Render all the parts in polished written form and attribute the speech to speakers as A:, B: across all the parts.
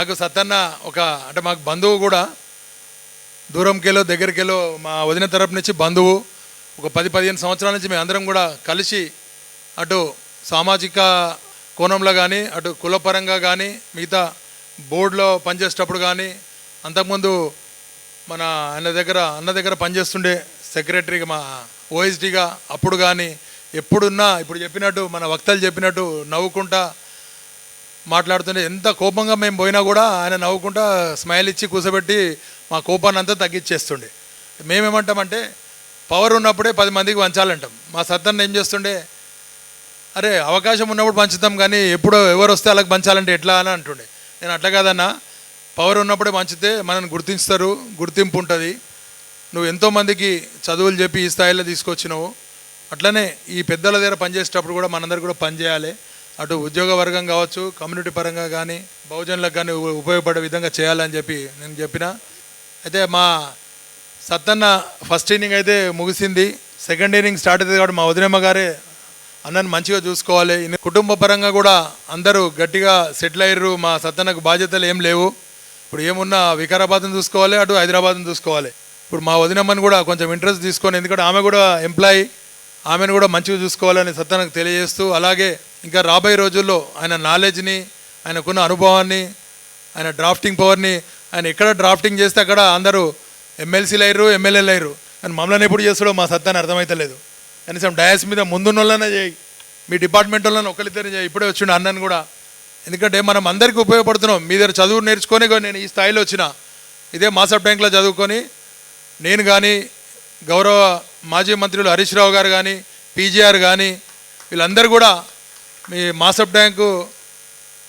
A: నాకు సత్తన్న ఒక అంటే మాకు బంధువు కూడా దూరంకెళ్ళో దగ్గరికెళ్ళో మా వదిన తరపు నుంచి బంధువు ఒక 10-15 సంవత్సరాల నుంచి మేము అందరం కూడా కలిసి అటు సామాజిక కోణంలో కానీ అటు కులపరంగా కానీ మిగతా బోర్డులో పనిచేసేటప్పుడు కానీ అంతకుముందు మన అన్న దగ్గర పనిచేస్తుండే సెక్రటరీగా మా ఓఎస్డీగా అప్పుడు కానీ ఎప్పుడున్నా ఇప్పుడు చెప్పినట్టు మన వక్తలు చెప్పినట్టు నవ్వుకుంటా మాట్లాడుతుంటే ఎంత కోపంగా మేము పోయినా కూడా ఆయన నవ్వుకుంటా స్మైల్ ఇచ్చి కూర్చోబెట్టి మా కోపాన్ని అంతా తగ్గించేస్తుండే. మేమేమంటామంటే పవర్ ఉన్నప్పుడే 10 మందికి పంచాలంటాం. మా సత్తన్న ఏం చేస్తుండే, అరే అవకాశం ఉన్నప్పుడు పంచుతాం కానీ ఎప్పుడు ఎవరు వస్తే అలాగ పంచాలంటే ఎట్లా అని అంటుండే. నేను అట్లా కాదన్నా, పవర్ ఉన్నప్పుడే పంచితే మనల్ని గుర్తిస్తారు, గుర్తింపు ఉంటుంది. నువ్వు ఎంతోమందికి చదువులు చెప్పి ఈ స్థాయిలో తీసుకొచ్చినావు, అట్లనే ఈ పెద్దల దగ్గర పనిచేసేటప్పుడు కూడా మనందరూ కూడా పనిచేయాలి. అటు ఉద్యోగ వర్గం కావచ్చు, కమ్యూనిటీ పరంగా కానీ బహుజనులకు కానీ ఉపయోగపడే విధంగా చేయాలని చెప్పి నేను చెప్పిన. అయితే మా సత్తన్న ఫస్ట్ ఇన్నింగ్ అయితే ముగిసింది, సెకండ్ ఇన్నింగ్ స్టార్ట్ అవుతుంది కాబట్టి మా వదినమ్మ గారే అన్నని మంచిగా చూసుకోవాలి. కుటుంబ పరంగా కూడా అందరూ గట్టిగా సెటిల్ అయ్యారు. మా సత్తన్నకు బాధ్యతలు ఏం లేవు. ఇప్పుడు ఏమున్నా వికారాబాద్ని చూసుకోవాలి, అటు హైదరాబాద్ని చూసుకోవాలి. ఇప్పుడు మా వదినమ్మని కూడా కొంచెం ఇంట్రెస్ట్ తీసుకొని, ఎందుకంటే ఆమె కూడా ఎంప్లాయీ, ఆమెను కూడా మంచిగా చూసుకోవాలని సత్తన్నకు తెలియజేస్తూ, అలాగే ఇంకా రాబోయే రోజుల్లో ఆయన నాలెడ్జ్ని, ఆయనకున్న అనుభవాన్ని, ఆయన డ్రాఫ్టింగ్ పవర్ని, ఆయన ఎక్కడ డ్రాఫ్టింగ్ చేస్తే అక్కడ అందరూ ఎమ్మెల్సీలు అయ్యారు, ఎమ్మెల్యేలు అయ్యారు. కానీ మమ్మల్ని ఎప్పుడు చేస్తాడో మా సత్తాన్ని అర్థమవుతలేదు. కనీసం డయాస్ మీద ముందున్న వాళ్ళనే చేయి, మీ డిపార్ట్మెంట్ వాళ్ళని ఒకరిద్దరిని చేయి. ఇప్పుడే వచ్చిండు అన్నని కూడా, ఎందుకంటే మనం అందరికీ ఉపయోగపడుతున్నాం. మీ దగ్గర చదువు నేర్చుకొని నేను ఈ స్థాయిలో వచ్చిన, ఇదే మాసప్ ట్యాంక్లో చదువుకొని నేను కానీ గౌరవ మాజీ మంత్రులు హరీష్ రావు గారు కానీ పీజీఆర్ కానీ వీళ్ళందరూ కూడా మీ మాసప్ ట్యాంకు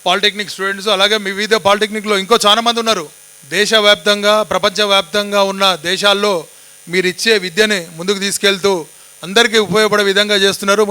A: పాలిటెక్నిక్ స్టూడెంట్స్, అలాగే మీ వివిధ పాలిటెక్నిక్లో ఇంకో చాలామంది ఉన్నారు. దేశవ్యాప్తంగా ప్రపంచవ్యాప్తంగా ఉన్న దేశాల్లో మీరు ఇచ్చే విద్యని ముందుకు తీసుకెళ్తూ అందరికీ ఉపయోగపడే విధంగా చేస్తున్నారు.